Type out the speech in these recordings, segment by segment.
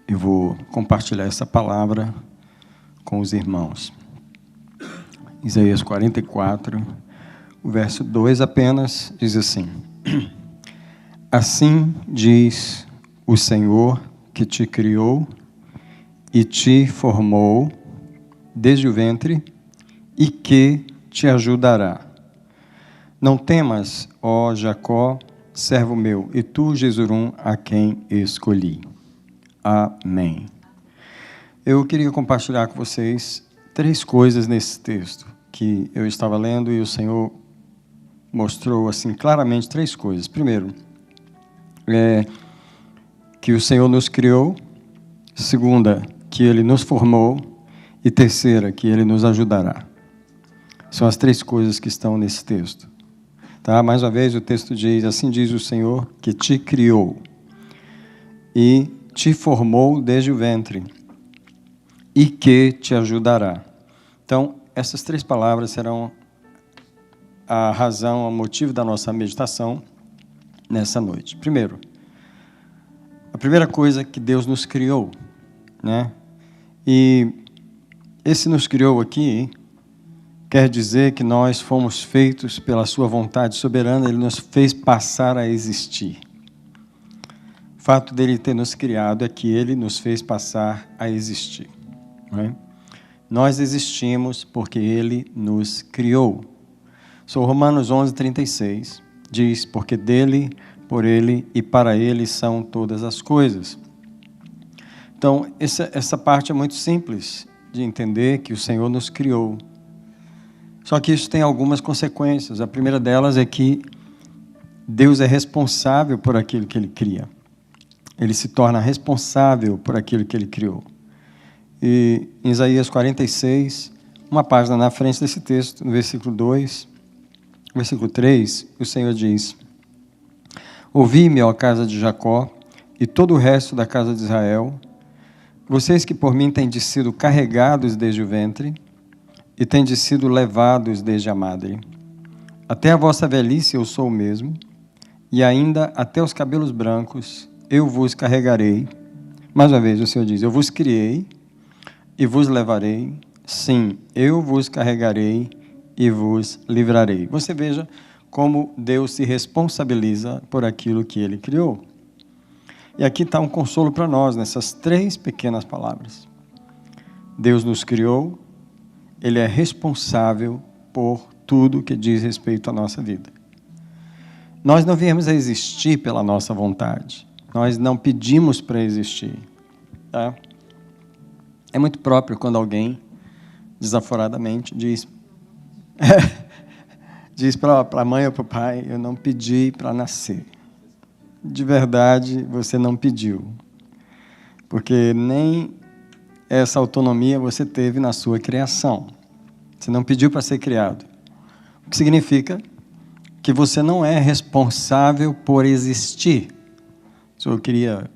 eu vou compartilhar essa palavra com os irmãos. Isaías 44, o verso 2 apenas, diz assim: Assim diz o Senhor que te criou e te formou desde o ventre e que te ajudará. Não temas, ó Jacó, servo meu, e tu, Jesurum, a quem escolhi. Amém. Eu queria compartilhar com vocês 3 coisas nesse texto que eu estava lendo e o Senhor mostrou assim claramente 3 coisas. Primeiro, que o Senhor nos criou. Segunda, que Ele nos formou. E terceira, que Ele nos ajudará. São as 3 coisas que estão nesse texto. Tá? Mais uma vez o texto diz: assim diz o Senhor que te criou e te formou desde o ventre e que te ajudará. Então, essas 3 palavras serão a razão, o motivo da nossa meditação nessa noite. Primeiro, a primeira coisa que Deus nos criou, né? E esse nos criou aqui quer dizer que nós fomos feitos pela sua vontade soberana, Ele nos fez passar a existir. O fato dele ter nos criado é que Ele nos fez passar a existir. Não é? Nós existimos porque Ele nos criou. Romanos 11:36 diz: porque dele, por Ele e para Ele são todas as coisas. Então, essa parte é muito simples de entender, que o Senhor nos criou. Só que isso tem algumas consequências. A primeira delas é que Deus é responsável por aquilo que Ele cria. Ele se torna responsável por aquilo que Ele criou. E em Isaías 46, uma página na frente desse texto, no versículo 2, versículo 3, o Senhor diz: ouvi-me, ó casa de Jacó, e todo o resto da casa de Israel, vocês que por mim têm sido carregados desde o ventre, e têm sido levados desde a madre. Até a vossa velhice eu sou o mesmo, e ainda até os cabelos brancos eu vos carregarei. Mais uma vez o Senhor diz: eu vos criei e vos levarei, sim, eu vos carregarei e vos livrarei. Você veja como Deus se responsabiliza por aquilo que Ele criou. E aqui está um consolo para nós, nessas 3 pequenas palavras. Deus nos criou, Ele é responsável por tudo que diz respeito à nossa vida. Nós não viemos a existir pela nossa vontade. Nós não pedimos para existir. Tá? É muito próprio quando alguém, desaforadamente, diz para a mãe ou para o pai: eu não pedi para nascer. De verdade, você não pediu. Porque nem essa autonomia você teve na sua criação. Você não pediu para ser criado. O que significa que você não é responsável por existir. Eu queria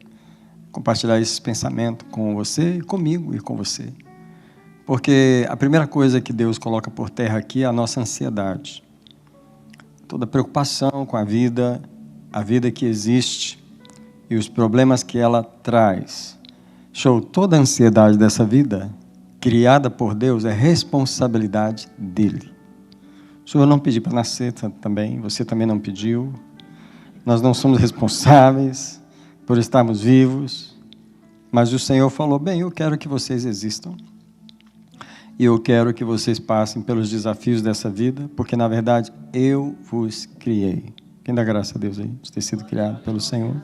compartilhar esse pensamento com você, comigo e com você. Porque a primeira coisa que Deus coloca por terra aqui é a nossa ansiedade. Toda preocupação com a vida que existe e os problemas que ela traz. Toda a ansiedade dessa vida, criada por Deus, é responsabilidade dEle. O Senhor não pediu para nascer também, você também não pediu. Nós não somos responsáveis por estarmos vivos, mas o Senhor falou: bem, eu quero que vocês existam. E eu quero que vocês passem pelos desafios dessa vida, porque, na verdade, eu vos criei. Quem dá graça a Deus aí, de ter sido criado pelo Senhor?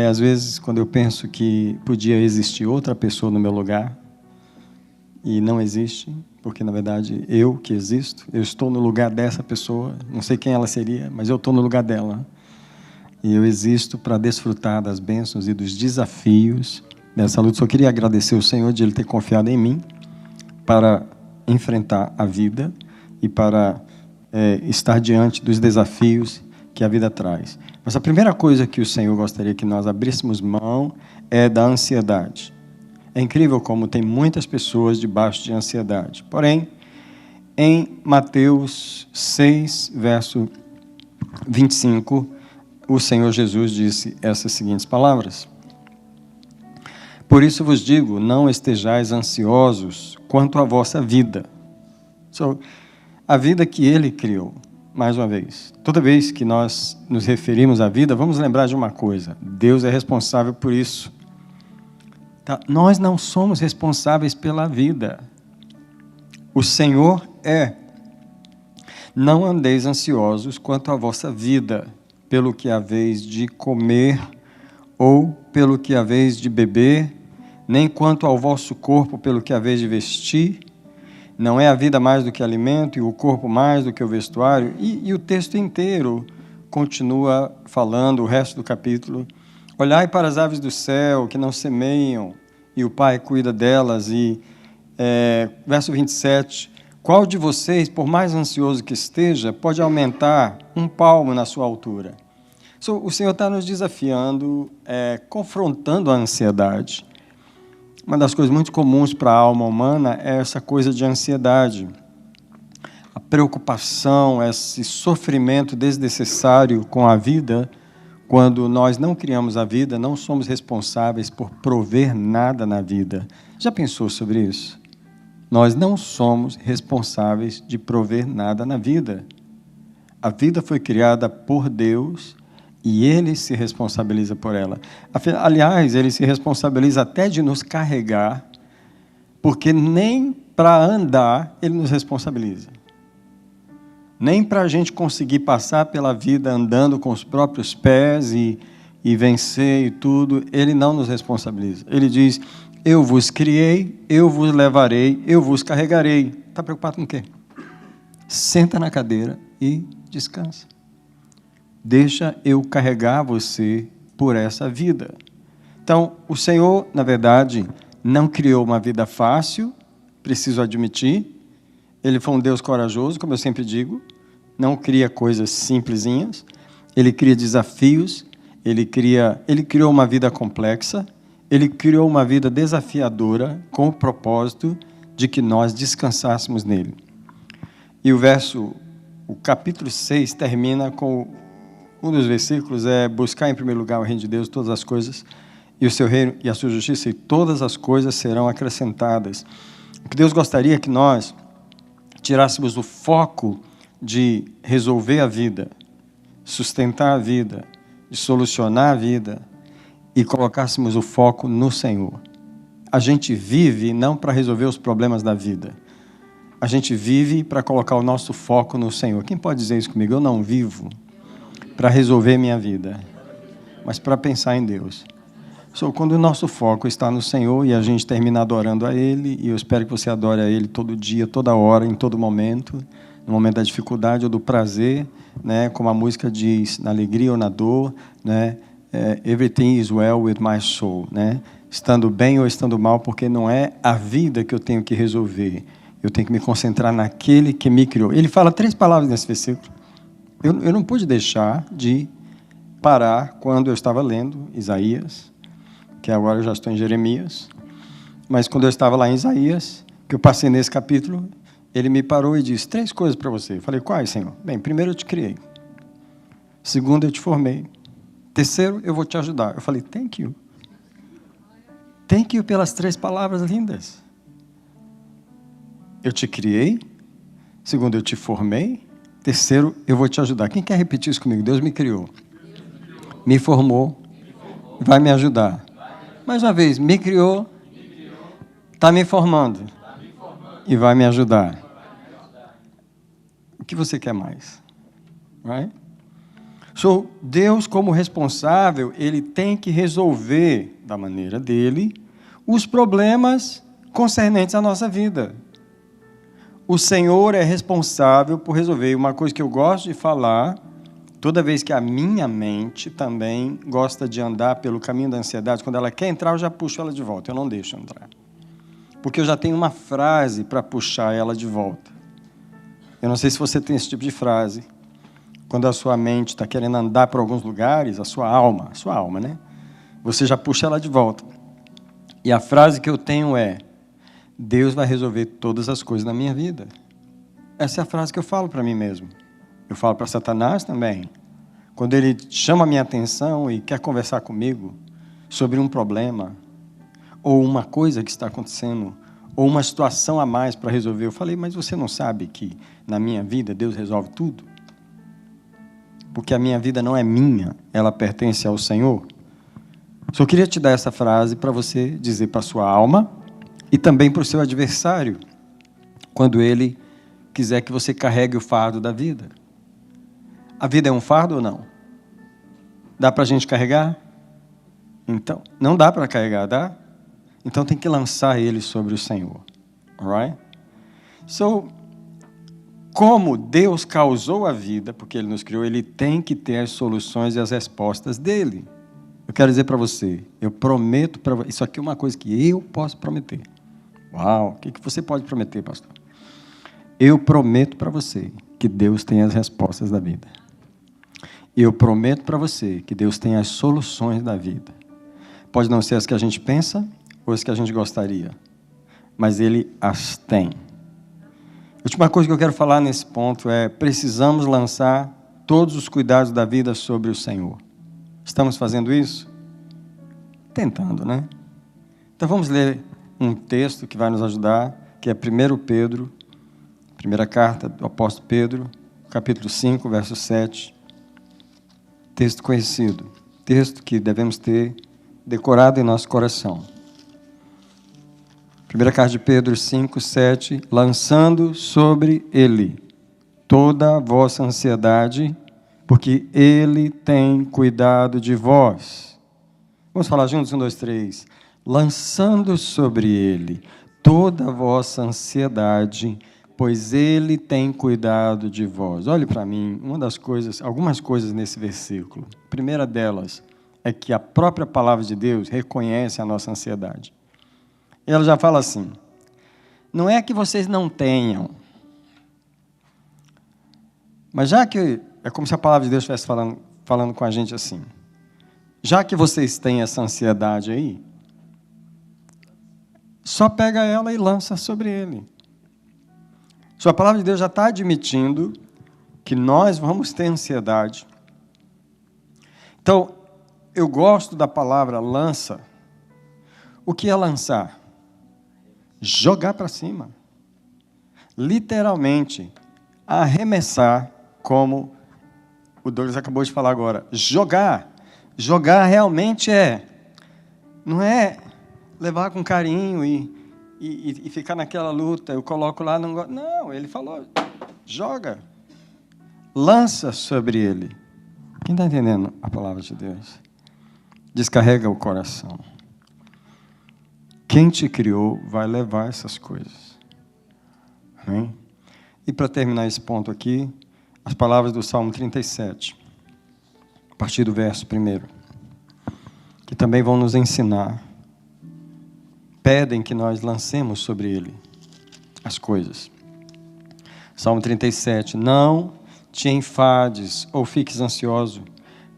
Às vezes, quando eu penso que podia existir outra pessoa no meu lugar, e não existe, porque, na verdade, eu que existo, eu estou no lugar dessa pessoa, não sei quem ela seria, mas eu estou no lugar dela. E eu existo para desfrutar das bênçãos e dos desafios dessa luta. Só queria agradecer ao Senhor de Ele ter confiado em mim para enfrentar a vida e para estar diante dos desafios que a vida traz. Mas a primeira coisa que o Senhor gostaria que nós abríssemos mão é da ansiedade. É incrível como tem muitas pessoas debaixo de ansiedade. Porém, em Mateus 6, verso 25, o Senhor Jesus disse essas seguintes palavras: Por isso vos digo, não estejais ansiosos quanto à vossa vida. A vida que Ele criou, mais uma vez. Toda vez que nós nos referimos à vida, vamos lembrar de uma coisa. Deus é responsável por isso. Tá? Nós não somos responsáveis pela vida. O Senhor é. Não andeis ansiosos quanto à vossa vida, pelo que haveis de comer ou pelo que haveis de beber, nem quanto ao vosso corpo pelo que haveis de vestir. Não é a vida mais do que alimento e o corpo mais do que o vestuário? E o texto inteiro continua falando, o resto do capítulo. Olhai para as aves do céu, que não semeiam, e o Pai cuida delas. E verso 27, qual de vocês, por mais ansioso que esteja, pode aumentar um palmo na sua altura? O Senhor está nos desafiando, confrontando a ansiedade. Uma das coisas muito comuns para a alma humana é essa coisa de ansiedade. A preocupação, esse sofrimento desnecessário com a vida. Quando nós não criamos a vida, não somos responsáveis por prover nada na vida. Já pensou sobre isso? Nós não somos responsáveis de prover nada na vida. A vida foi criada por Deus e Ele se responsabiliza por ela. Aliás, Ele se responsabiliza até de nos carregar, porque nem para andar Ele nos responsabiliza. Nem para a gente conseguir passar pela vida andando com os próprios pés e vencer e tudo, Ele não nos responsabiliza. Ele diz, eu vos criei, eu vos levarei, eu vos carregarei. Está preocupado com o quê? Senta na cadeira e descansa. Deixa eu carregar você por essa vida. Então, o Senhor, na verdade, não criou uma vida fácil, preciso admitir. Ele foi um Deus corajoso, como eu sempre digo. Não cria coisas simplesinhas. Ele cria desafios. Ele criou uma vida complexa. Ele criou uma vida desafiadora com o propósito de que nós descansássemos nele. E o capítulo 6 termina com um dos versículos, buscar em primeiro lugar o reino de Deus, todas as coisas, e o seu reino e a sua justiça, e todas as coisas serão acrescentadas. O que Deus gostaria é que nós tirássemos o foco de resolver a vida, sustentar a vida, de solucionar a vida, e colocássemos o foco no Senhor. A gente vive não para resolver os problemas da vida. A gente vive para colocar o nosso foco no Senhor. Quem pode dizer isso comigo? Eu não vivo para resolver minha vida, mas para pensar em Deus. Quando o nosso foco está no Senhor e a gente termina adorando a Ele, e eu espero que você adore a Ele todo dia, toda hora, em todo momento, no momento da dificuldade ou do prazer, né? Como a música diz, na alegria ou na dor, né? Everything is well with my soul, né? Estando bem ou estando mal, porque não é a vida que eu tenho que resolver, eu tenho que me concentrar naquele que me criou. Ele fala 3 palavras nesse versículo. Eu não pude deixar de parar quando eu estava lendo Isaías, que agora eu já estou em Jeremias, mas quando eu estava lá em Isaías, que eu passei nesse capítulo, ele me parou e disse 3 coisas para você. Eu falei, quais, Senhor? Bem, primeiro eu te criei. Segundo, eu te formei. Terceiro, eu vou te ajudar. Eu falei, thank you. Thank you pelas 3 palavras lindas. Eu te criei. Segundo, eu te formei. Terceiro, eu vou te ajudar. Quem quer repetir isso comigo? Deus me criou, me formou, vai me ajudar. Mais uma vez, me criou, está me formando e vai me ajudar. O que você quer mais? Right? Deus, como responsável, Ele tem que resolver, da maneira dele, os problemas concernentes à nossa vida. O Senhor é responsável por resolver. Uma coisa que eu gosto de falar, toda vez que a minha mente também gosta de andar pelo caminho da ansiedade, quando ela quer entrar, eu já puxo ela de volta, eu não deixo entrar. Porque eu já tenho uma frase para puxar ela de volta. Eu não sei se você tem esse tipo de frase. Quando a sua mente está querendo andar para alguns lugares, a sua alma, né? Você já puxa ela de volta. E a frase que eu tenho é, Deus vai resolver todas as coisas na minha vida. Essa é a frase que eu falo para mim mesmo. Eu falo para Satanás também. Quando ele chama a minha atenção e quer conversar comigo sobre um problema, ou uma coisa que está acontecendo, ou uma situação a mais para resolver. Eu falei, mas você não sabe que na minha vida Deus resolve tudo? Porque a minha vida não é minha, ela pertence ao Senhor. Só queria te dar essa frase para você dizer para a sua alma e também para o seu adversário, quando ele quiser que você carregue o fardo da vida. A vida é um fardo ou não? Dá para a gente carregar? Então, não dá para carregar, dá? Então tem que lançar ele sobre o Senhor. Alright? So, como Deus causou a vida, porque Ele nos criou, Ele tem que ter as soluções e as respostas dEle. Eu quero dizer para você, eu prometo para você, isso aqui é uma coisa que eu posso prometer. Uau, o que você pode prometer, pastor? Eu prometo para você que Deus tem as respostas da vida. Eu prometo para você que Deus tem as soluções da vida. Pode não ser as que a gente pensa ou as que a gente gostaria, mas Ele as tem. A última coisa que eu quero falar nesse ponto é: precisamos lançar todos os cuidados da vida sobre o Senhor. Estamos fazendo isso? Tentando, né? Então vamos ler um texto que vai nos ajudar, que é 1 Pedro, primeira carta do apóstolo Pedro, capítulo 5, verso 7. Texto conhecido, texto que devemos ter decorado em nosso coração. Primeira carta de Pedro 5, 7, lançando sobre ele toda a vossa ansiedade, porque ele tem cuidado de vós. Vamos falar juntos? 1, 2, 3. Lançando sobre ele toda a vossa ansiedade, pois ele tem cuidado de vós. Olhe para mim, algumas coisas nesse versículo. A primeira delas é que a própria palavra de Deus reconhece a nossa ansiedade. Ela já fala assim: não é que vocês não tenham, mas já que, é como se a palavra de Deus estivesse falando com a gente assim, já que vocês têm essa ansiedade aí, só pega ela e lança sobre ele. Sua palavra de Deus já está admitindo que nós vamos ter ansiedade. Então, eu gosto da palavra lança. O que é lançar? Jogar para cima. Literalmente, arremessar, como o Douglas acabou de falar agora. Jogar. Jogar realmente não é levar com carinho e ficar naquela luta. Eu coloco lá, não gosto. Não, ele falou, joga. Lança sobre ele. Quem está entendendo a palavra de Deus? Descarrega o coração. Quem te criou vai levar essas coisas. Amém? E para terminar esse ponto aqui, as palavras do Salmo 37, a partir do verso 1, que também vão nos ensinar, pedem que nós lancemos sobre ele as coisas. Salmo 37, não te enfades ou fiques ansioso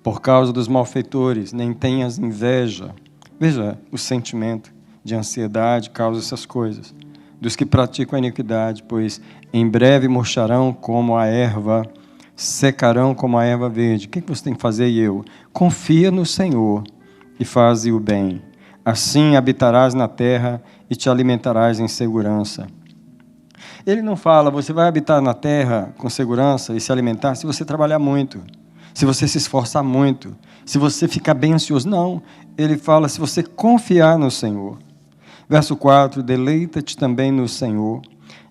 por causa dos malfeitores, nem tenhas inveja. Veja o sentimento de ansiedade causa essas coisas. Dos que praticam a iniquidade, pois em breve murcharão como a erva, secarão como a erva verde. O que você tem que fazer? E eu? Confia no Senhor e faze o bem. Assim habitarás na terra e te alimentarás em segurança. Ele não fala, você vai habitar na terra com segurança e se alimentar se você trabalhar muito, se você se esforçar muito, se você ficar bem ansioso. Não, ele fala, se você confiar no Senhor. Verso 4, deleita-te também no Senhor,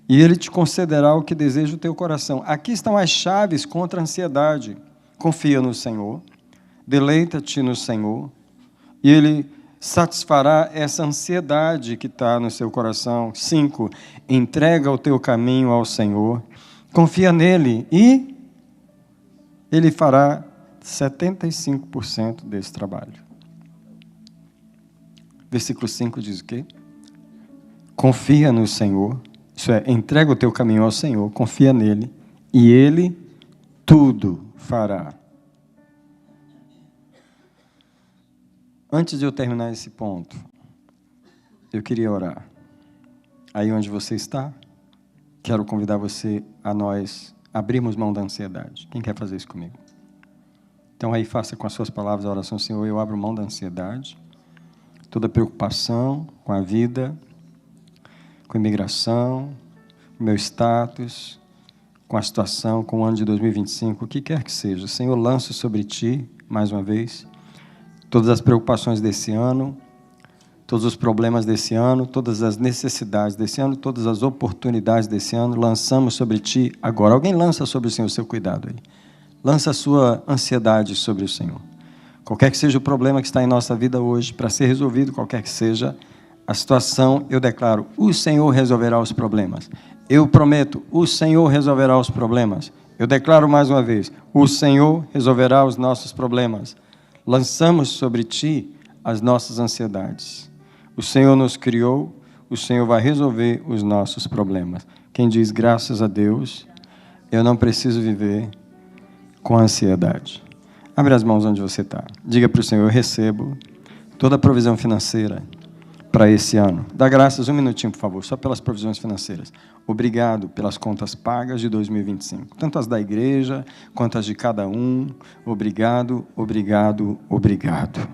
e Ele te concederá o que deseja o teu coração. Aqui estão as chaves contra a ansiedade. Confia no Senhor, deleita-te no Senhor, e Ele satisfará essa ansiedade que está no seu coração. 5, entrega o teu caminho ao Senhor, confia nele, e Ele fará 75% desse trabalho. Versículo 5 diz o quê? Confia no Senhor, isso é, entrega o teu caminho ao Senhor, confia nele, e Ele tudo fará. Antes de eu terminar esse ponto, eu queria orar. Aí onde você está, quero convidar você a nós abrirmos mão da ansiedade. Quem quer fazer isso comigo? Então aí faça com as suas palavras a oração: Senhor, eu abro mão da ansiedade. toda preocupação com a vida, com a imigração, com o meu status, com a situação, com o ano de 2025, o que quer que seja. Senhor, lanço sobre Ti, mais uma vez, todas as preocupações desse ano, todos os problemas desse ano, todas as necessidades desse ano, todas as oportunidades desse ano, lançamos sobre Ti agora. Alguém lança sobre o Senhor o seu cuidado aí. Lança a sua ansiedade sobre o Senhor. Qualquer que seja o problema que está em nossa vida hoje, para ser resolvido, qualquer que seja a situação, eu declaro, o Senhor resolverá os problemas. Eu prometo, o Senhor resolverá os problemas. Eu declaro mais uma vez, o Senhor resolverá os nossos problemas. Lançamos sobre Ti as nossas ansiedades. O Senhor nos criou, o Senhor vai resolver os nossos problemas. Quem diz graças a Deus, eu não preciso viver com ansiedade. Abre as mãos onde você está. Diga para o Senhor, eu recebo toda a provisão financeira para esse ano. Dá graças, um minutinho, por favor, só pelas provisões financeiras. Obrigado pelas contas pagas de 2025, tanto as da igreja, quanto as de cada um. Obrigado, obrigado, obrigado.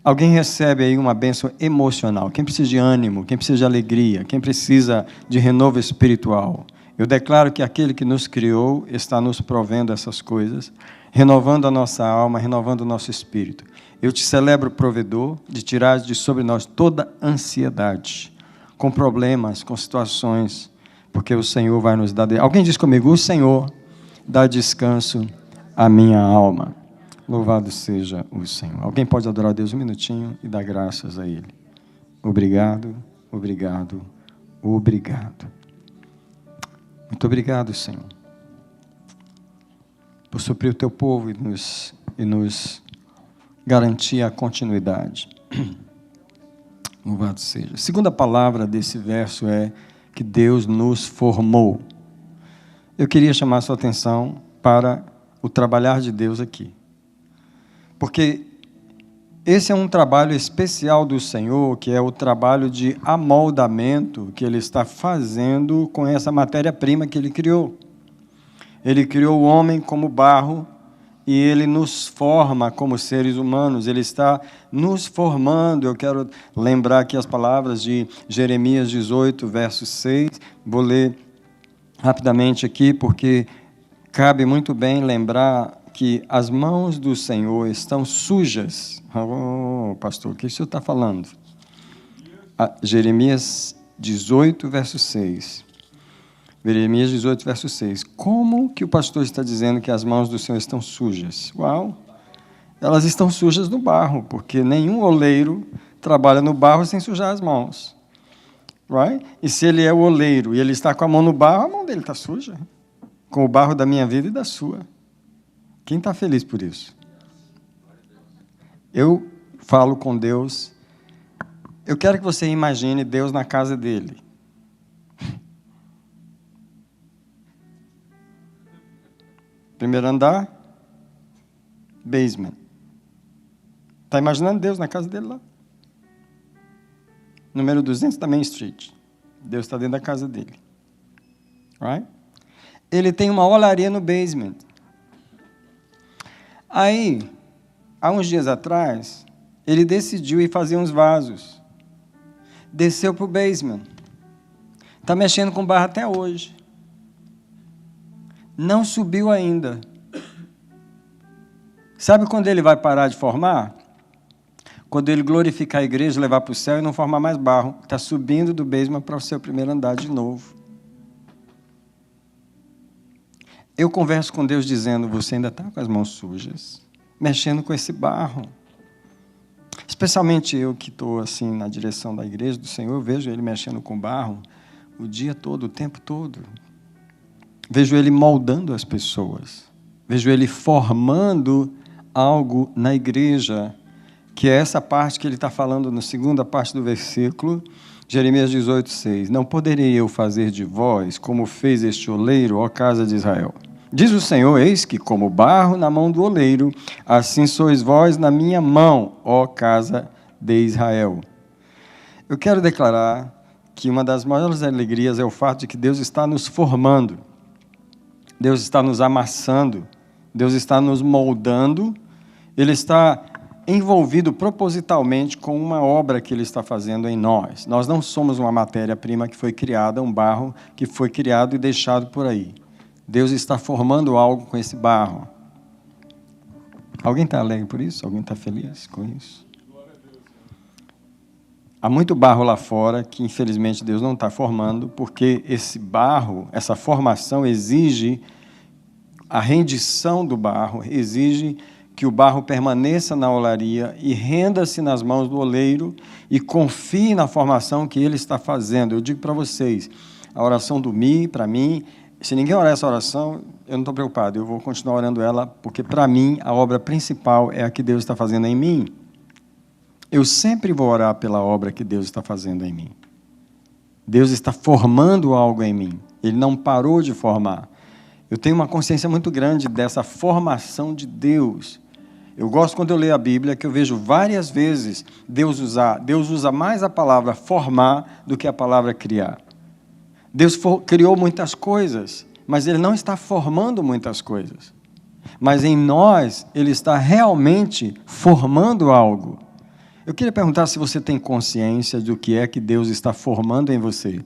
Alguém recebe aí uma bênção emocional. Quem precisa de ânimo, quem precisa de alegria, quem precisa de renovo espiritual. Eu declaro que aquele que nos criou está nos provendo essas coisas, renovando a nossa alma, renovando o nosso espírito. Eu te celebro, provedor, de tirar de sobre nós toda ansiedade, com problemas, com situações, porque o Senhor vai nos dar... Alguém diz comigo, o Senhor dá descanso à minha alma. Louvado seja o Senhor. Alguém pode adorar a Deus um minutinho e dar graças a Ele. Obrigado, obrigado, obrigado. Muito obrigado, Senhor, por suprir o Teu povo e nos garantir a continuidade. Louvado seja. A segunda palavra desse verso é que Deus nos formou. Eu queria chamar a sua atenção para o trabalhar de Deus aqui. Porque esse é um trabalho especial do Senhor, que é o trabalho de amoldamento que Ele está fazendo com essa matéria-prima que Ele criou. Ele criou o homem como barro e Ele nos forma como seres humanos. Ele está nos formando. Eu quero lembrar aqui as palavras de Jeremias 18, verso 6. Vou ler rapidamente aqui, porque cabe muito bem lembrar que as mãos do Senhor estão sujas. Oh, pastor, o que o senhor está falando? Jeremias 18, verso 6. Jeremias 18, verso 6. Como que o pastor está dizendo que as mãos do Senhor estão sujas? Uau! Elas estão sujas no barro, porque nenhum oleiro trabalha no barro sem sujar as mãos. Right? E se ele é o oleiro e ele está com a mão no barro, a mão dele está suja. Com o barro da minha vida e da sua. Quem está feliz por isso? Eu falo com Deus. Eu quero que você imagine Deus na casa dele. Primeiro andar, basement. Está imaginando Deus na casa dele lá? Número 200 da Main Street. Deus está dentro da casa dele. Right? Ele tem uma olaria no basement. Aí, há uns dias atrás, ele decidiu ir fazer uns vasos. Desceu para o basement. Está mexendo com barro até hoje. Não subiu ainda. Sabe quando ele vai parar de formar? Quando ele glorificar a igreja, levar para o céu e não formar mais barro. Está subindo do basement para o seu primeiro andar de novo. Eu converso com Deus dizendo, você ainda está com as mãos sujas, mexendo com esse barro. Especialmente eu que estou assim na direção da igreja do Senhor, eu vejo Ele mexendo com barro o dia todo, o tempo todo. Vejo Ele moldando as pessoas. Vejo Ele formando algo na igreja, que é essa parte que Ele está falando na segunda parte do versículo, Jeremias 18, 6. Não poderei eu fazer de vós como fez este oleiro, ó casa de Israel. Diz o Senhor, eis que como barro na mão do oleiro, assim sois vós na minha mão, ó casa de Israel. Eu quero declarar que uma das maiores alegrias é o fato de que Deus está nos formando, Deus está nos amassando, Deus está nos moldando, Ele está envolvido propositalmente com uma obra que Ele está fazendo em nós. Nós não somos uma matéria-prima que foi criada, um barro que foi criado e deixado por aí. Deus está formando algo com esse barro. Alguém está alegre por isso? Alguém está feliz com isso? Há muito barro lá fora que, infelizmente, Deus não está formando, porque esse barro, essa formação exige a rendição do barro, exige que o barro permaneça na olaria e renda-se nas mãos do oleiro e confie na formação que ele está fazendo. Eu digo para vocês, a oração do Mi, para mim, se ninguém orar essa oração, eu não estou preocupado, eu vou continuar orando ela, porque para mim a obra principal é a que Deus está fazendo em mim. Eu sempre vou orar pela obra que Deus está fazendo em mim. Deus está formando algo em mim. Ele não parou de formar. Eu tenho uma consciência muito grande dessa formação de Deus. Eu gosto quando eu leio a Bíblia, que eu vejo várias vezes Deus usa mais a palavra formar do que a palavra criar. Deus criou muitas coisas, mas Ele não está formando muitas coisas. Mas em nós, Ele está realmente formando algo. Eu queria perguntar se você tem consciência do que é que Deus está formando em você.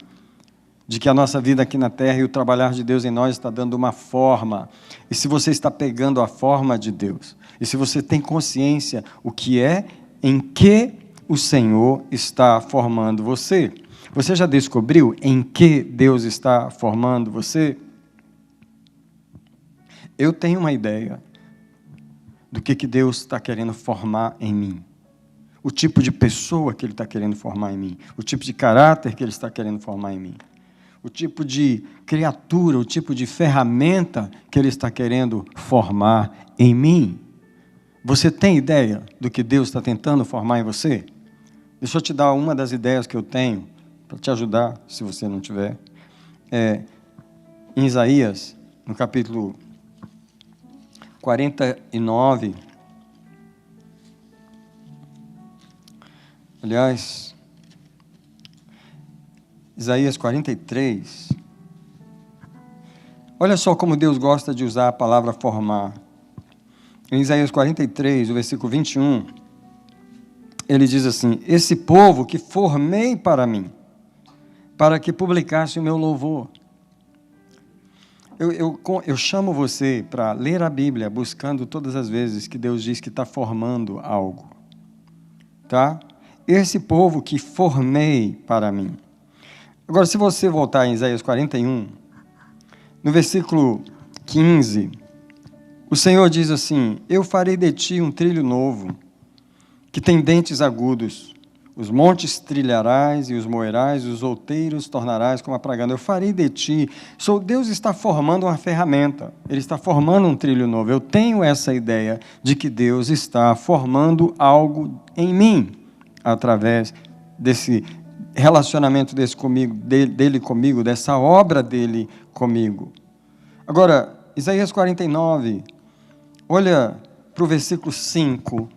De que a nossa vida aqui na Terra e o trabalhar de Deus em nós está dando uma forma. E se você está pegando a forma de Deus. E se você tem consciência o que é, em que o Senhor está formando você. Você já descobriu em que Deus está formando você? Eu tenho uma ideia do que Deus está querendo formar em mim. O tipo de pessoa que Ele está querendo formar em mim. O tipo de caráter que Ele está querendo formar em mim. O tipo de criatura, o tipo de ferramenta que Ele está querendo formar em mim. Você tem ideia do que Deus está tentando formar em você? Deixa eu te dar uma das ideias que eu tenho, para te ajudar, se você não tiver. Em Isaías, no capítulo 49, aliás, Isaías 43, olha só como Deus gosta de usar a palavra formar. Em Isaías 43, o versículo 21, ele diz assim: esse povo que formei para mim, para que publicasse o meu louvor. Eu chamo você para ler a Bíblia, buscando todas as vezes que Deus diz que está formando algo. Tá? Esse povo que formei para mim. Agora, se você voltar em Isaías 41, no versículo 15, o Senhor diz assim: eu farei de ti um trilho novo, que tem dentes agudos. Os montes trilharás e os moerás, e os outeiros tornarás como a pragana. Eu farei de ti. Deus está formando uma ferramenta. Ele está formando um trilho novo. Eu tenho essa ideia de que Deus está formando algo em mim, através desse relacionamento dele comigo, dessa obra dele comigo. Agora, Isaías 49, olha para o versículo 5,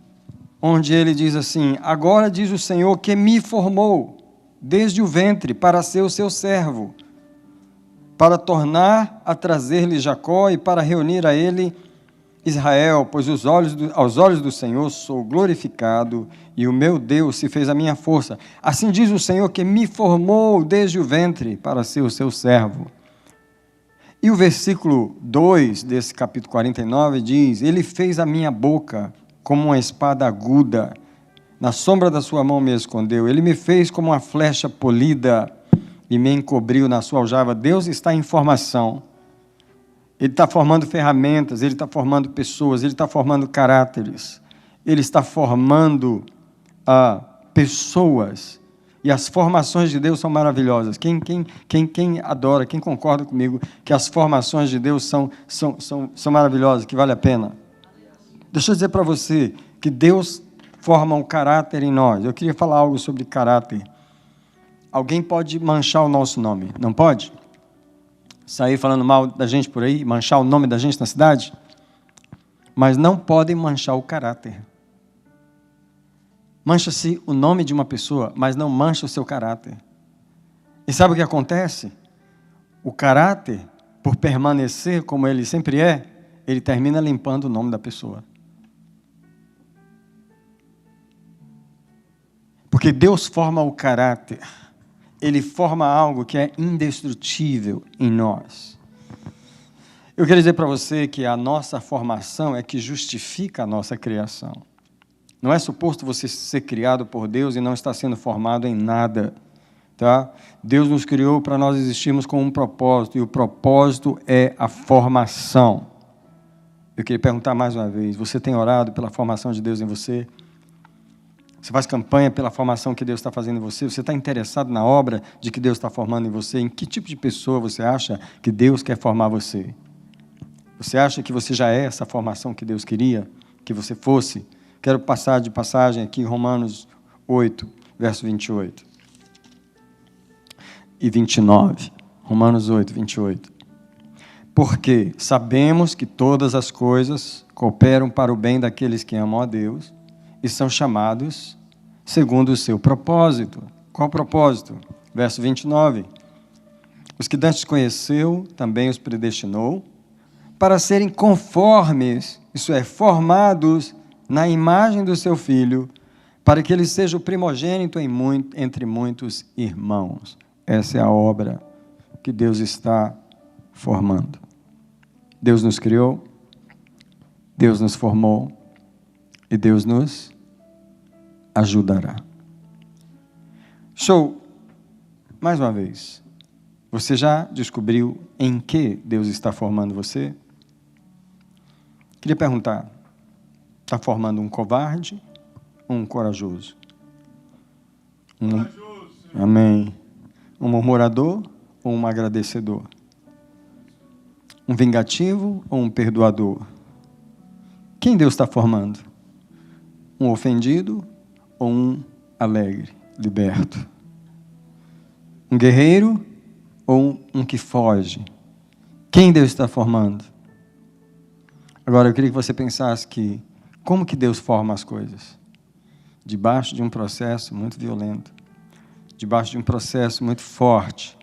onde ele diz assim: agora diz o Senhor que me formou desde o ventre para ser o seu servo, para tornar a trazer-lhe Jacó e para reunir a ele Israel, pois aos olhos do Senhor sou glorificado e o meu Deus se fez a minha força. Assim diz o Senhor que me formou desde o ventre para ser o seu servo. E o versículo 2 desse capítulo 49 diz: ele fez a minha boca como uma espada aguda, na sombra da sua mão me escondeu. Ele me fez como uma flecha polida e me encobriu na sua aljava. Deus está em formação. Ele está formando ferramentas, Ele está formando pessoas, Ele está formando caráteres. Ele está formando pessoas. E as formações de Deus são maravilhosas. Quem adora, quem concorda comigo que as formações de Deus são maravilhosas, que vale a pena? Deixa eu dizer para você que Deus forma um caráter em nós. Eu queria falar algo sobre caráter. Alguém pode manchar o nosso nome, não pode? Sair falando mal da gente por aí, manchar o nome da gente na cidade? Mas não podem manchar o caráter. Mancha-se o nome de uma pessoa, mas não mancha o seu caráter. E sabe o que acontece? O caráter, por permanecer como ele sempre é, ele termina limpando o nome da pessoa. Porque Deus forma o caráter. Ele forma algo que é indestrutível em nós. Eu quero dizer para você que a nossa formação é que justifica a nossa criação. Não é suposto você ser criado por Deus e não estar sendo formado em nada. Tá? Deus nos criou para nós existirmos com um propósito, e o propósito é a formação. Eu queria perguntar mais uma vez, você tem orado pela formação de Deus em você? Você faz campanha pela formação que Deus está fazendo em você? Você está interessado na obra de que Deus está formando em você? Em que tipo de pessoa você acha que Deus quer formar você? Você acha que você já é essa formação que Deus queria que você fosse? Quero passar de passagem aqui, Romanos 8, verso 28 e 29. Romanos 8, 28. Porque sabemos que todas as coisas cooperam para o bem daqueles que amam a Deus e são chamados segundo o seu propósito. Qual propósito? Verso 29. Os que dantes conheceu, também os predestinou, para serem conformes, isso é, formados na imagem do seu Filho, para que ele seja o primogênito entre muitos irmãos. Essa é a obra que Deus está formando. Deus nos criou, Deus nos formou e Deus nos ajudará. Show! Mais uma vez, você já descobriu em que Deus está formando você? Queria perguntar, está formando um covarde ou um corajoso? Amém. Um murmurador ou um agradecedor? Um vingativo ou um perdoador? Quem Deus está formando? Um ofendido ou um alegre, liberto? Um guerreiro ou um que foge? Quem Deus está formando? Agora, eu queria que você pensasse que, como que Deus forma as coisas? Debaixo de um processo muito violento, debaixo de um processo muito forte.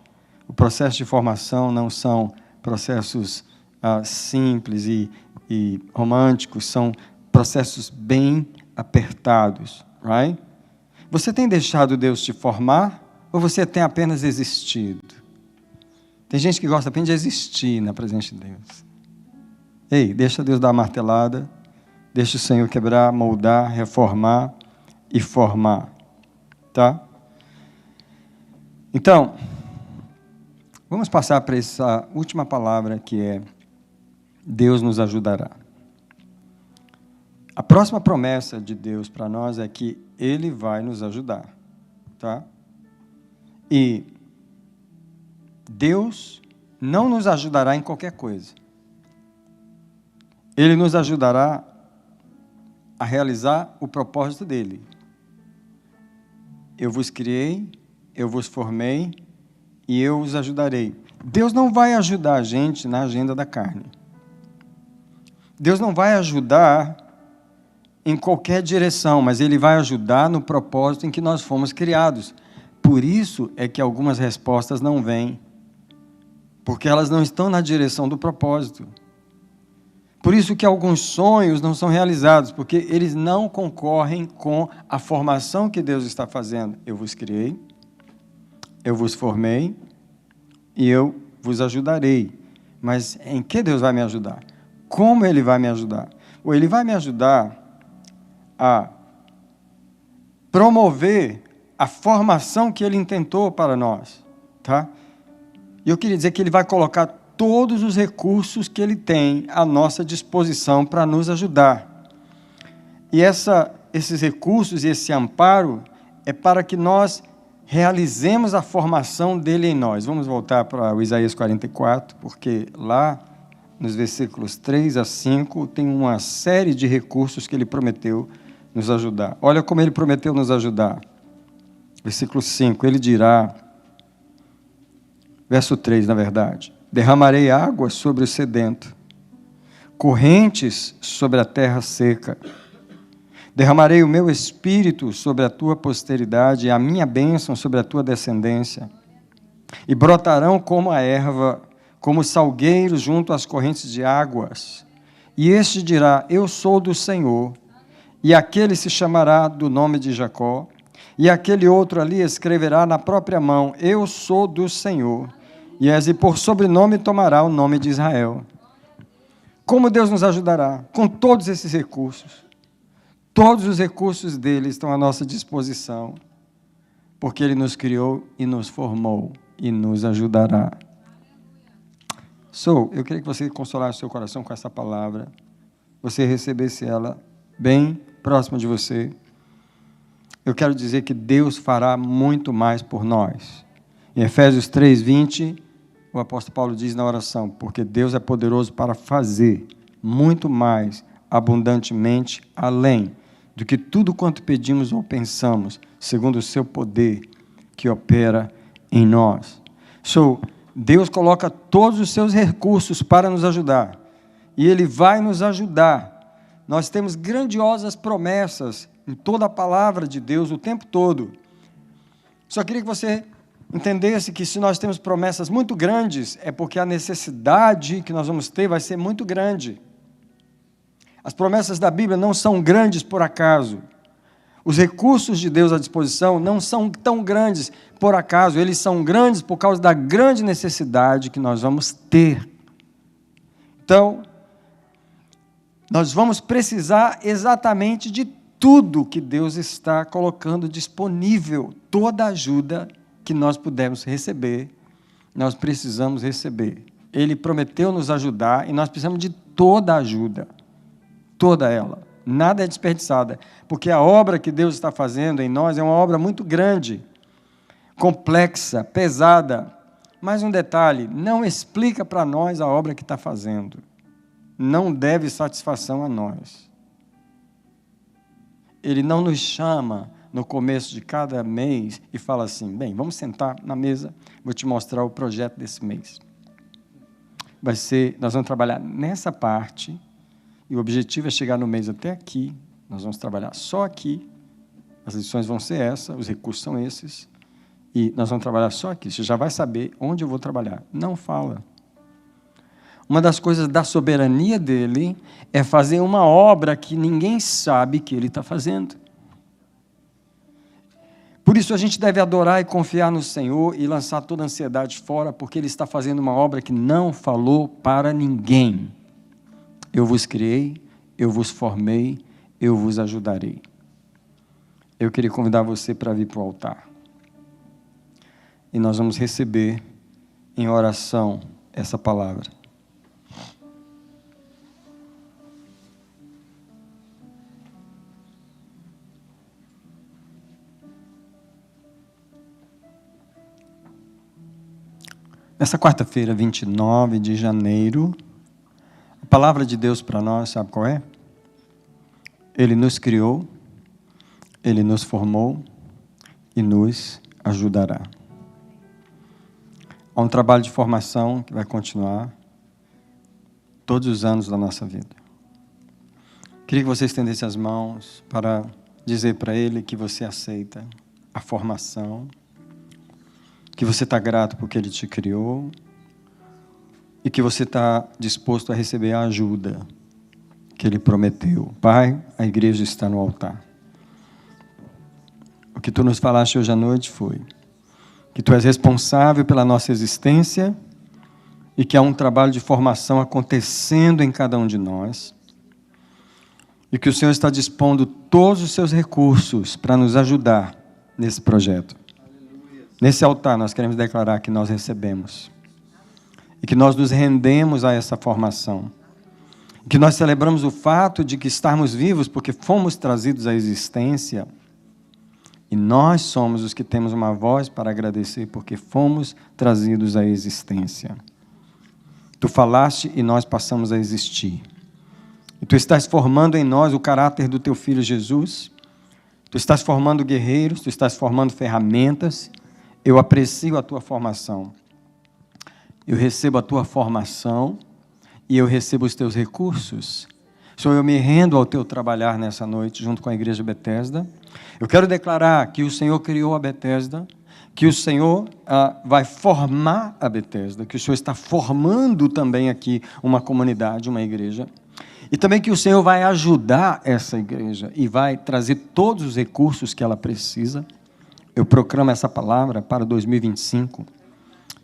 O processo de formação não são processos simples e românticos, são processos bem apertados, right? Você tem deixado Deus te formar ou você tem apenas existido? Tem gente que gosta apenas de existir na presença de Deus. Ei, deixa Deus dar a martelada, deixa o Senhor quebrar, moldar, reformar e formar, tá? Então, vamos passar para essa última palavra que é Deus nos ajudará. A próxima promessa de Deus para nós é que Ele vai nos ajudar, tá? E Deus não nos ajudará em qualquer coisa. Ele nos ajudará a realizar o propósito dele. Eu vos criei, eu vos formei e eu os ajudarei. Deus não vai ajudar a gente na agenda da carne. Deus não vai ajudar em qualquer direção, mas Ele vai ajudar no propósito em que nós fomos criados. Por isso é que algumas respostas não vêm, porque elas não estão na direção do propósito. Por isso que alguns sonhos não são realizados, porque eles não concorrem com a formação que Deus está fazendo. Eu vos criei, eu vos formei e eu vos ajudarei. Mas em que Deus vai me ajudar? Como Ele vai me ajudar? Ou Ele vai me ajudar a promover a formação que Ele intentou para nós, tá? E eu queria dizer que Ele vai colocar todos os recursos que Ele tem à nossa disposição para nos ajudar. E esses recursos e esse amparo é para que nós realizemos a formação dele em nós. Vamos voltar para o Isaías 44, porque lá nos versículos 3 a 5 tem uma série de recursos que Ele prometeu nos ajudar. Olha como Ele prometeu nos ajudar. Versículo 5, Ele dirá, verso 3, na verdade, derramarei água sobre o sedento, correntes sobre a terra seca. Derramarei o meu espírito sobre a tua posteridade e a minha bênção sobre a tua descendência. E brotarão como a erva, como salgueiros junto às correntes de águas. E este dirá, eu sou do Senhor, e aquele se chamará do nome de Jacó, E aquele outro ali escreverá na própria mão: eu sou do Senhor. E por sobrenome tomará o nome de Israel. Como Deus nos ajudará? Com todos esses recursos. Todos os recursos dele estão à nossa disposição, porque ele nos criou e nos formou e nos ajudará. Eu queria que você consolasse o seu coração com essa palavra, você recebesse ela bem próxima de você. Eu quero dizer que Deus fará muito mais por nós. Em Efésios 3:20, o apóstolo Paulo diz na oração: porque Deus é poderoso para fazer muito mais abundantemente além do que tudo quanto pedimos ou pensamos, segundo o seu poder que opera em nós. Deus coloca todos os seus recursos para nos ajudar, e Ele vai nos ajudar. Nós temos grandiosas promessas em toda a palavra de Deus o tempo todo. Só queria que você entendesse que se nós temos promessas muito grandes, é porque a necessidade que nós vamos ter vai ser muito grande. As promessas da Bíblia não são grandes por acaso. Os recursos de Deus à disposição não são tão grandes por acaso. Eles são grandes por causa da grande necessidade que nós vamos ter. Então, nós vamos precisar exatamente de tudo que Deus está colocando disponível. Toda ajuda que nós pudermos receber, nós precisamos receber. Ele prometeu nos ajudar e nós precisamos de toda a ajuda. Toda ela, nada é desperdiçada, porque a obra que Deus está fazendo em nós é uma obra muito grande, complexa, pesada. Mais um detalhe: não explica para nós a obra que está fazendo, não deve satisfação a nós. Ele não nos chama no começo de cada mês e fala assim: bem, vamos sentar na mesa, vou te mostrar o projeto desse mês. Nós vamos trabalhar nessa parte. E o objetivo é chegar no mês até aqui, nós vamos trabalhar só aqui, as lições vão ser essas, os recursos são esses, e nós vamos trabalhar só aqui. Você já vai saber onde eu vou trabalhar. Não fala. Uma das coisas da soberania dele é fazer uma obra que ninguém sabe que ele está fazendo. Por isso a gente deve adorar e confiar no Senhor e lançar toda a ansiedade fora, porque Ele está fazendo uma obra que não falou para ninguém. Eu vos criei, eu vos formei, eu vos ajudarei. Eu queria convidar você para vir para o altar. E nós vamos receber em oração essa palavra. Nessa quarta-feira, 29 de janeiro, a palavra de Deus para nós, sabe qual é? Ele nos criou, Ele nos formou e nos ajudará. Há um trabalho de formação que vai continuar todos os anos da nossa vida. Queria que você estendesse as mãos para dizer para Ele que você aceita a formação, que você está grato porque Ele te criou e que você está disposto a receber a ajuda que Ele prometeu. Pai, a igreja está no altar. O que Tu nos falaste hoje à noite foi que Tu és responsável pela nossa existência e que há um trabalho de formação acontecendo em cada um de nós e que o Senhor está dispondo todos os Seus recursos para nos ajudar nesse projeto. Nesse altar nós queremos declarar que nós recebemos e que nós nos rendemos a essa formação, que nós celebramos o fato de que estarmos vivos porque fomos trazidos à existência e nós somos os que temos uma voz para agradecer porque fomos trazidos à existência. Tu falaste e nós passamos a existir. E Tu estás formando em nós o caráter do Teu Filho Jesus. Tu estás formando guerreiros, Tu estás formando ferramentas. Eu aprecio a Tua formação. Eu recebo a Tua formação e eu recebo os Teus recursos. Senhor, eu me rendo ao Teu trabalhar nessa noite, junto com a Igreja Betesda. Eu quero declarar que o Senhor criou a Betesda, que o Senhor vai formar a Betesda, que o Senhor está formando também aqui uma comunidade, uma igreja, e também que o Senhor vai ajudar essa igreja e vai trazer todos os recursos que ela precisa. Eu proclamo essa palavra para 2025.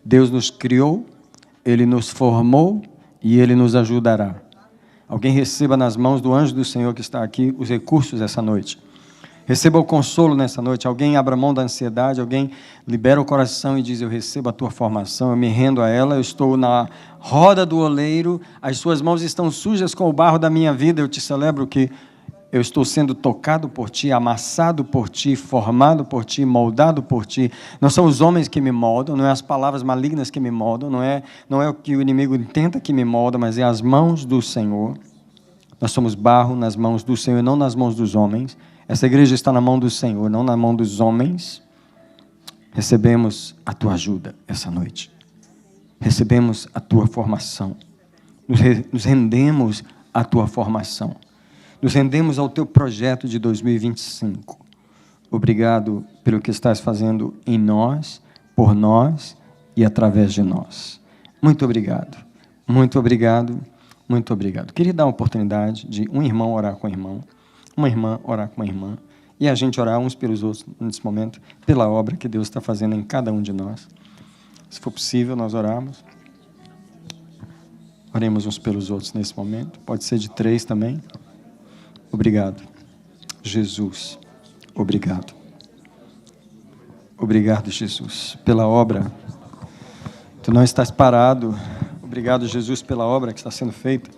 Deus nos criou, Ele nos formou e Ele nos ajudará. Alguém receba nas mãos do anjo do Senhor que está aqui os recursos essa noite. Receba o consolo nessa noite. Alguém abra mão da ansiedade, alguém libera o coração e diz: eu recebo a tua formação, eu me rendo a ela, eu estou na roda do oleiro, as suas mãos estão sujas com o barro da minha vida, eu te celebro que eu estou sendo tocado por ti, amassado por ti, formado por ti, moldado por ti. Não são os homens que me moldam, não é as palavras malignas que me moldam, não é o que o inimigo tenta que me molda, mas é as mãos do Senhor. Nós somos barro nas mãos do Senhor e não nas mãos dos homens. Essa igreja está na mão do Senhor, não na mão dos homens. Recebemos a tua ajuda essa noite. Recebemos a tua formação. Nos rendemos à tua formação. Nos rendemos ao teu projeto de 2025. Obrigado pelo que estás fazendo em nós, por nós e através de nós. Muito obrigado. Muito obrigado. Muito obrigado. Queria dar uma oportunidade de um irmão orar com o irmão, uma irmã orar com uma irmã, e a gente orar uns pelos outros nesse momento, pela obra que Deus está fazendo em cada um de nós. Se for possível, nós orarmos. Oremos uns pelos outros nesse momento. Pode ser de 3 também. Obrigado, Jesus. Obrigado. Obrigado, Jesus, pela obra. Tu não estás parado. Obrigado, Jesus, pela obra que está sendo feita.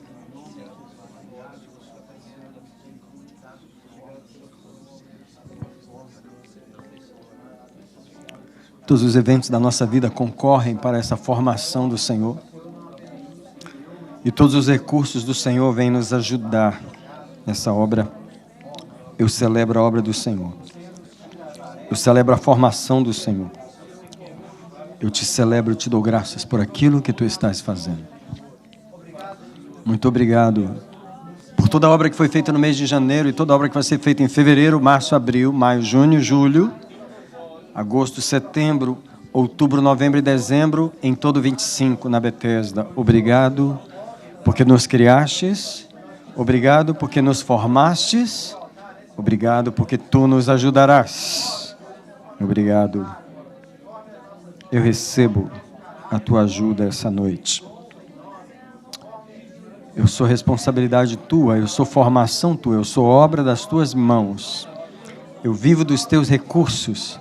Todos os eventos da nossa vida concorrem para essa formação do Senhor. E todos os recursos do Senhor vêm nos ajudar nessa obra. Eu celebro a obra do Senhor. Eu celebro a formação do Senhor. Eu te celebro, eu te dou graças por aquilo que tu estás fazendo. Muito obrigado por toda a obra que foi feita no mês de janeiro e toda a obra que vai ser feita em fevereiro, março, abril, maio, junho, julho, agosto, setembro, outubro, novembro e dezembro, em todo 25 na Bethesda. Obrigado porque nos criastes. Obrigado porque nos formastes. Obrigado porque tu nos ajudarás. Obrigado. Eu recebo a tua ajuda essa noite. Eu sou responsabilidade tua, eu sou formação tua, eu sou obra das tuas mãos. Eu vivo dos teus recursos.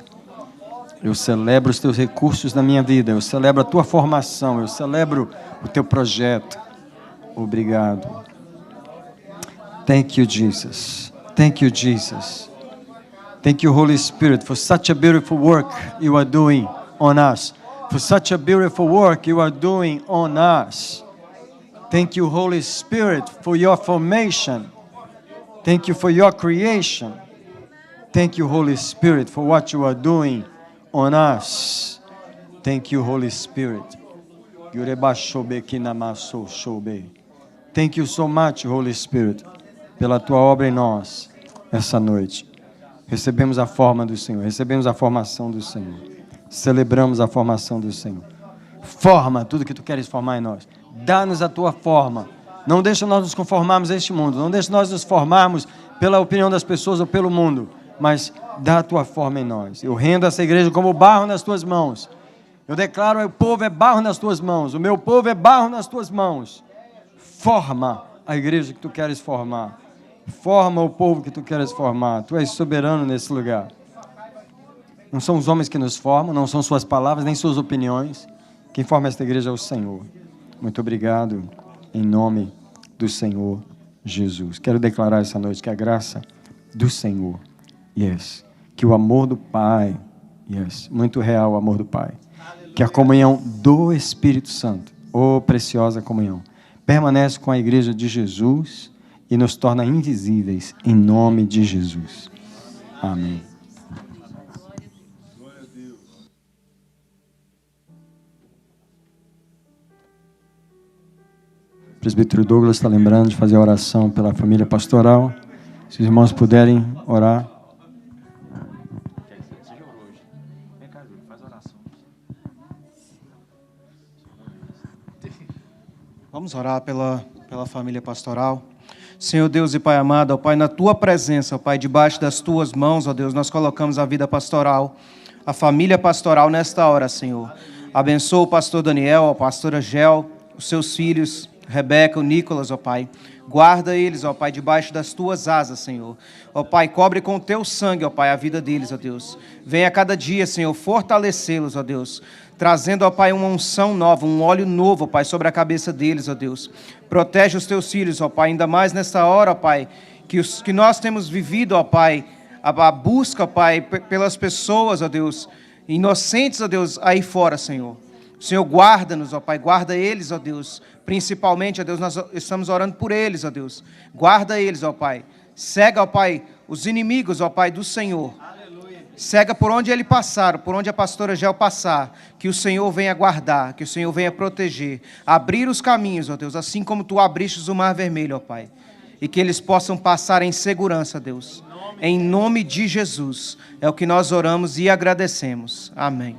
Eu celebro os teus recursos na minha vida. Eu celebro a tua formação. Eu celebro o teu projeto. Obrigado. Thank you, Jesus. Thank you, Jesus. Thank you, Holy Spirit, for such a beautiful work you are doing on us. For such a beautiful work you are doing on us. Thank you, Holy Spirit, for your formation. Thank you for your creation. Thank you, Holy Spirit, for what you are doing on us. Thank you, Holy Spirit. Thank you so much, Holy Spirit, pela tua obra em nós, essa noite. Recebemos a forma do Senhor, recebemos a formação do Senhor. Celebramos a formação do Senhor. Forma tudo que tu queres formar em nós. Dá-nos a tua forma. Não deixa nós nos conformarmos a este mundo. Não deixa nós nos formarmos pela opinião das pessoas ou pelo mundo. Mas dá a tua forma em nós. Eu rendo essa igreja como barro nas tuas mãos. Eu declaro: o povo é barro nas tuas mãos. O meu povo é barro nas tuas mãos. Forma a igreja que tu queres formar. Forma o povo que tu queres formar. Tu és soberano nesse lugar. Não são os homens que nos formam, não são suas palavras, nem suas opiniões. Quem forma esta igreja é o Senhor. Muito obrigado, em nome do Senhor Jesus. Quero declarar essa noite que a graça do Senhor, que o amor do Pai, muito real o amor do Pai, que a comunhão do Espírito Santo, preciosa comunhão, permanece com a igreja de Jesus e nos torna invisíveis, em nome de Jesus. Amém. O presbítero Douglas está lembrando de fazer a oração pela família pastoral. Se os irmãos puderem orar. Vamos orar pela família pastoral. Senhor Deus e Pai amado, ó Pai, na Tua presença, ó Pai, debaixo das Tuas mãos, ó Deus, nós colocamos a vida pastoral. a família pastoral nesta hora, Senhor. Abençoa o pastor Daniel, a pastora Gel, os seus filhos, Rebeca, o Nicolas, ó Pai. Guarda eles, ó Pai, debaixo das tuas asas, Senhor. Ó Pai, cobre com o teu sangue, ó Pai, a vida deles, ó Deus. Venha cada dia, Senhor, fortalecê-los, ó Deus. Trazendo, ó Pai, uma unção nova, um óleo novo, ó Pai, sobre a cabeça deles, ó Deus. Protege os teus filhos, ó Pai, ainda mais nesta hora, ó Pai, que nós temos vivido, ó Pai, a busca, ó Pai, pelas pessoas, ó Deus, inocentes, ó Deus, aí fora, Senhor. Senhor, guarda-nos, ó Pai, guarda eles, ó Deus, principalmente, ó Deus, nós estamos orando por eles, ó Deus, guarda eles, ó Pai, cega, ó Pai, os inimigos, ó Pai, do Senhor, cega por onde ele passar, por onde a pastora Gel passar, que o Senhor venha guardar, que o Senhor venha proteger, abrir os caminhos, ó Deus, assim como tu abristes o mar vermelho, ó Pai, e que eles possam passar em segurança, Deus, em nome de Jesus, é o que nós oramos e agradecemos, amém.